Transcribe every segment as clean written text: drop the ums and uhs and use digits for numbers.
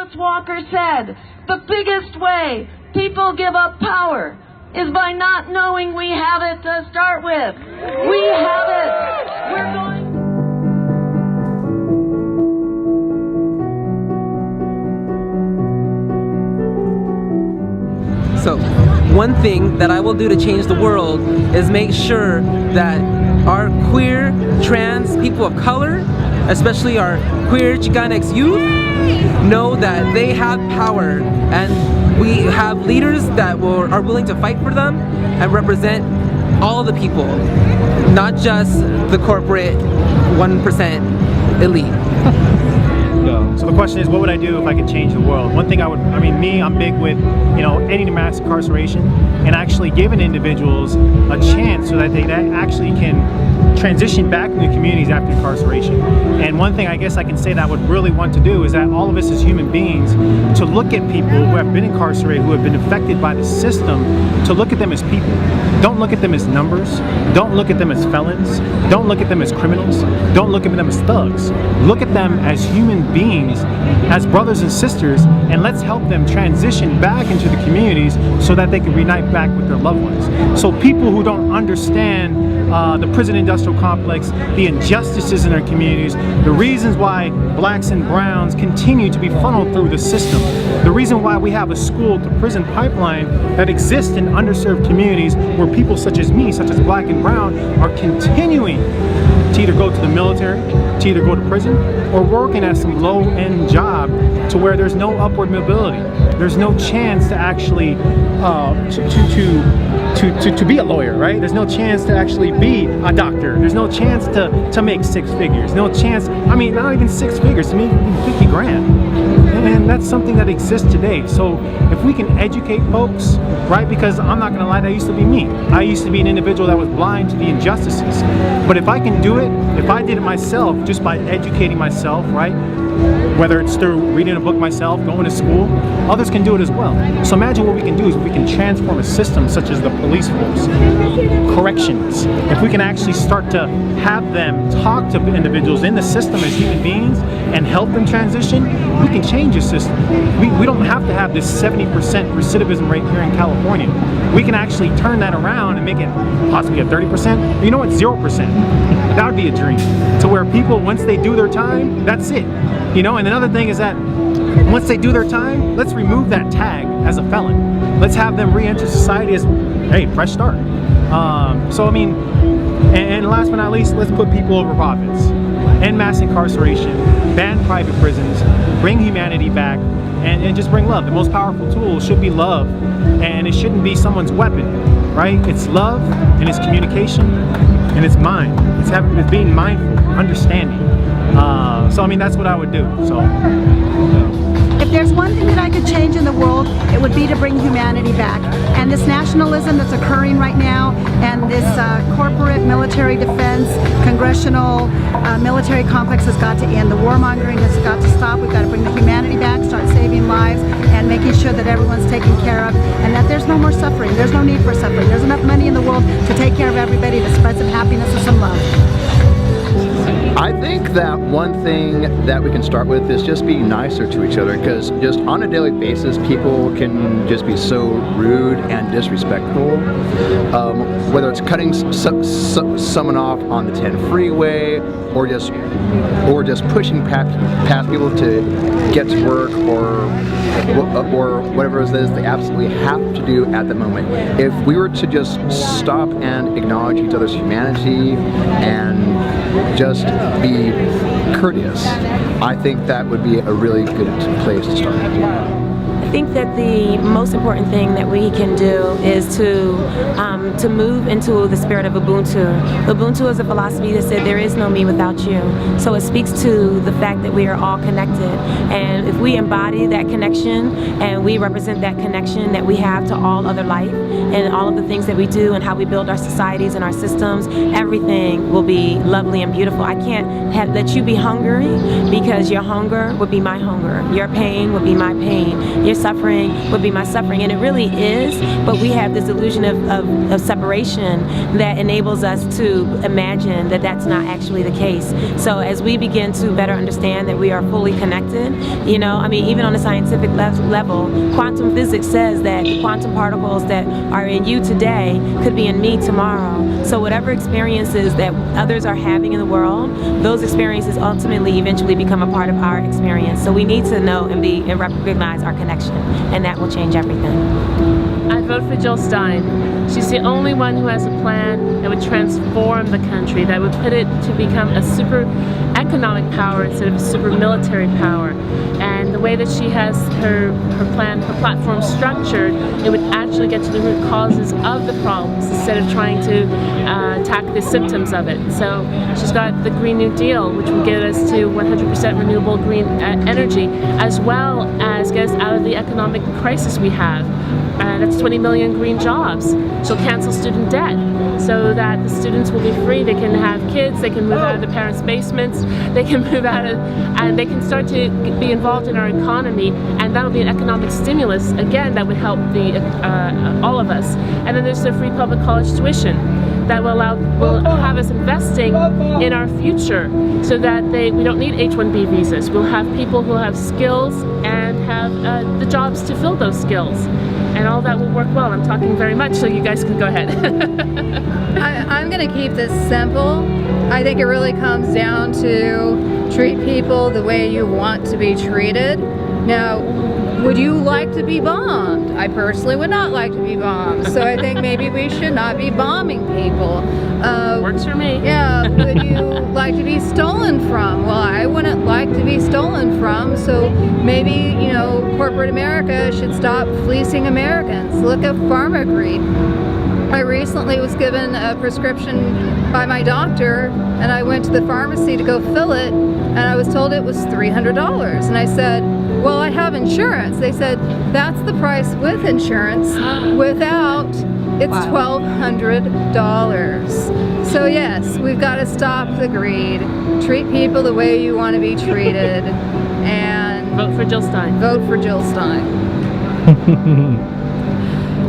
Alice Walker said, the biggest way people give up power is by not knowing we have it to start with. We have it. We're going. So, one thing that I will do to change the world is make sure that our queer, trans, people of color, especially our queer Chicanx youth, know that they have power, and we have leaders that are willing to fight for them and represent all the people, not just the corporate 1% elite. So the question is, what would I do if I could change the world? One thing I'm big with, ending mass incarceration and actually giving individuals a chance so that they actually can transition back into communities after incarceration. And one thing I guess I can say that I would really want to do is that all of us as human beings to look at people who have been incarcerated, who have been affected by the system, to look at them as people. Don't look at them as numbers. Don't look at them as felons. Don't look at them as criminals. Don't look at them as thugs. Look at them as human beings, as brothers and sisters, and let's help them transition back into the communities so that they can reunite back with their loved ones. So people who don't understand the prison industrial complex, the injustices in our communities, the reasons why blacks and browns continue to be funneled through the system, the reason why we have a school to prison pipeline that exists in underserved communities where people such as me, such as black and brown, are continuing to either go to the military, to either go to prison, or working at some low-end job to where there's no upward mobility. There's no chance to actually to be a lawyer, right? There's no chance to actually be a doctor. There's no chance to make 6 figures. No chance, not even 6 figures, to make 50 grand. And that's something that exists today. So if we can educate folks, right? Because I'm not gonna lie, that used to be me. I used to be an individual that was blind to the injustices. But if I can do it, if I did it myself, just by educating myself, right? Whether it's through reading a book myself, going to school, others can do it as well. So imagine what we can do is we can transform a system such as the police force, corrections. If we can actually start to have them talk to individuals in the system as human beings and help them transition, we can change the system. We don't have to have this 70% recidivism rate here in California. We can actually turn that around and make it possibly a 30%. You know what, 0%. That would be a dream. To where people, once they do their time, that's it. And another thing is that once they do their time, let's remove that tag as a felon. Let's have them re-enter society as, hey, fresh start. And last but not least, let's put people over profits. End mass incarceration, ban private prisons, bring humanity back, and just bring love. The most powerful tool should be love, and it shouldn't be someone's weapon, right? It's love, and it's communication, and it's mind. It's being mindful, understanding. That's what I would do. So. If there's one thing that I could change in the world, it would be to bring humanity back. And this nationalism that's occurring right now, and this corporate military defense, congressional military complex has got to end. The warmongering has got to stop. We've got to bring the humanity back, start saving lives, and making sure that everyone's taken care of, and that there's no more suffering. There's no need for suffering. There's enough money in the world to take care of everybody, to spread some happiness and some love. I think that one thing that we can start with is just being nicer to each other, because just on a daily basis people can just be so rude and disrespectful. Whether it's cutting someone off on the 10 freeway, or just pushing past people to get to work, or whatever it is they absolutely have to do at the moment. If we were to just stop and acknowledge each other's humanity and just be courteous, I think that would be a really good place to start. I think that the most important thing that we can do is to move into the spirit of Ubuntu. Ubuntu is a philosophy that said there is no me without you. So it speaks to the fact that we are all connected. And if we embody that connection and we represent that connection that we have to all other life and all of the things that we do and how we build our societies and our systems, everything will be lovely and beautiful. I can't let you be hungry, because your hunger would be my hunger. Your pain would be my pain. Your suffering would be my suffering, and it really is, but we have this illusion of separation that enables us to imagine that that's not actually the case. So as we begin to better understand that we are fully connected, you know, I mean, even on a scientific level, quantum physics says that the quantum particles that are in you today could be in me tomorrow. So whatever experiences that others are having in the world, those experiences ultimately eventually become a part of our experience. So we need to know and recognize our connection, and that will change everything. I vote for Jill Stein. She's the only one who has a plan that would transform the country, that would put it to become a super economic power instead of a super military power. And the way that she has her plan, her platform structured, it would actually get to the root causes of the problems instead of trying to attack the symptoms of it. So she's got the Green New Deal, which will get us to 100% renewable green energy, as well as get us out of the economic crisis we have. That's 20 million green jobs. She'll cancel student debt so that the students will be free. They can have kids, they can move out of the parents' basements, they can move out of, and they can start to be involved in our economy, and that'll be an economic stimulus, again, that would help all of us. And then there's the free public college tuition that will have us investing in our future so that we don't need H-1B visas. We'll have people who have skills and have the jobs to fill those skills. And all that will work well. I'm talking very much, so you guys can go ahead. I'm going to keep this simple. I think it really comes down to treat people the way you want to be treated. Now, would you like to be bombed? I personally would not like to be bombed. So I think maybe we should not be bombing people. Works for me. Yeah, would you like to be stolen from? Well, I wouldn't like to be stolen from, so maybe, you know, corporate America should stop fleecing Americans. Look at pharma greed. I recently was given a prescription by my doctor, and I went to the pharmacy to go fill it, and I was told it was $300. And I said, well, I have insurance. They said, that's the price with insurance. Without, it's $1,200. So yes, we've got to stop the greed. Treat people the way you want to be treated. And vote for Jill Stein. Vote for Jill Stein.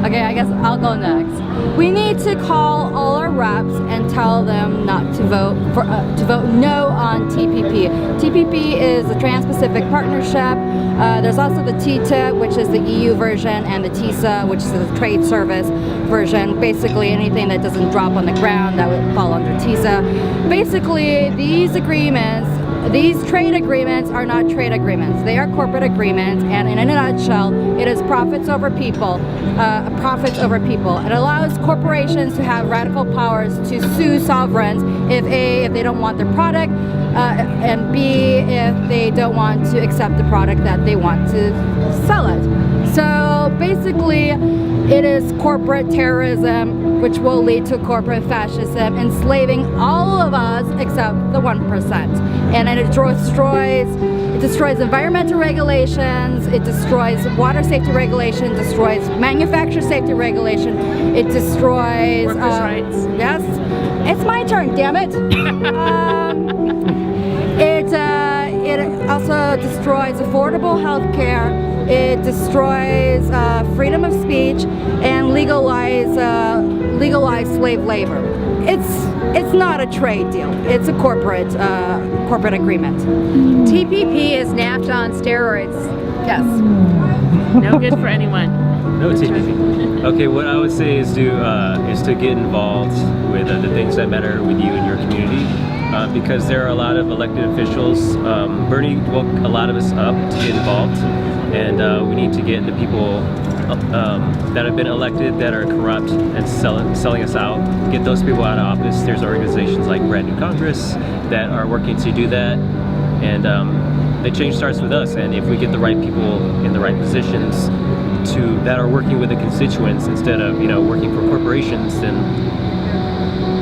Okay, I guess I'll go next. We need to call all our reps and tell them not to vote no on TPP. TPP is the Trans-Pacific Partnership. There's also the TTIP, which is the EU version, and the TISA, which is the trade service version. Basically, anything that doesn't drop on the ground that would fall under TISA. Basically, these trade agreements are not trade agreements. They are corporate agreements, and in a nutshell, it is profits over people. It allows corporations to have radical powers to sue sovereigns if A, if they don't want their product, and B, if they don't want to accept the product that they want to sell it. So basically, it is corporate terrorism, which will lead to corporate fascism, enslaving all of us except the 1%. And it destroys environmental regulations, it destroys water safety regulation, destroys manufacturer safety regulation, it destroys workers' rights. Yes, it's my turn, damn it. It also destroys affordable health care. It destroys freedom of speech and legalize slave labor. It's not a trade deal. It's a corporate agreement. TPP is NAFTA on steroids. Yes. No good for anyone. No TPP. Okay, what I would say is to get involved with the things that matter with you and your community. Because there are a lot of elected officials. Bernie woke a lot of us up to get involved, and we need to get the people that have been elected that are corrupt and selling us out, get those people out of office. There's organizations like Brand New Congress that are working to do that, and the change starts with us. And if we get the right people in the right positions that are working with the constituents instead of working for corporations, then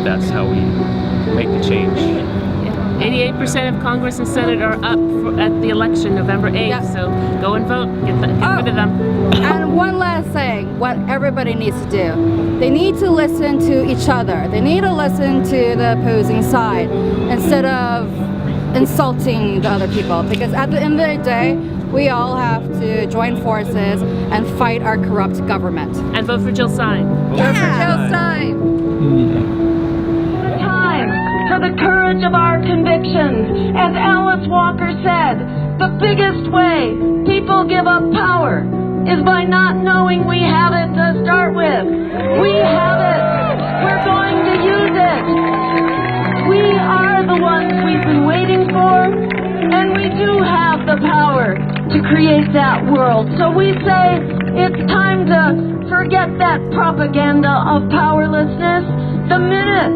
that's how we make the change. 88% of Congress and Senate are up at the election November 8th, yep. So go and vote, get rid of them. And one last thing, what everybody needs to do. They need to listen to each other. They need to listen to the opposing side instead of insulting the other people. Because at the end of the day, we all have to join forces and fight our corrupt government. And vote for Jill Stein. Vote for Jill Stein. Time for the courage of our convictions. As Alice Walker said, the biggest way people give up power is by not knowing we have it to start with. We have it. We're going to use it. We are the ones we've been waiting for, and we do have the power to create that world. So we say it's time to forget that propaganda of powerlessness. The minute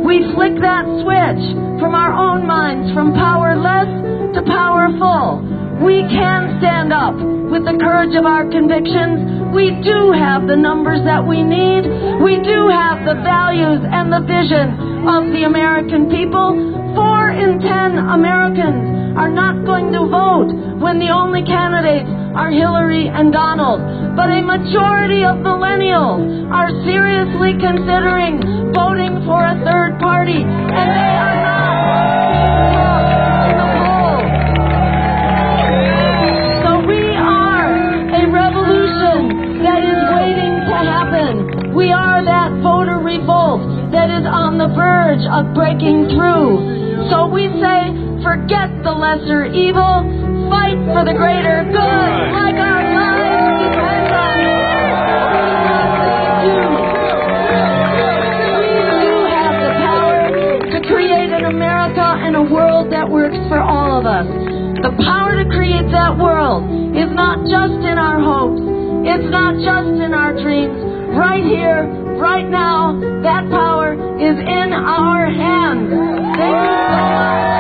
we flick that switch from our own minds from powerless to powerful, we can stand up with the courage of our convictions. We do have the numbers that we need. We do have the values and the vision of the American people. 4 in 10 Americans are not going to vote when the only candidates are Hillary and Donald. But a majority of millennials are seriously considering voting for a third party, and they are not in the polls. So we are a revolution that is waiting to happen. We are that voter revolt that is on the verge of breaking through. So we say, forget the lesser evil, fight for the greater good, like our lives depend on it. We do have the power to create an America and a world that works for all of us. The power to create that world is not just in our hopes, it's not just in our dreams. Right here, right now, that power is in our hands. Thank you so much.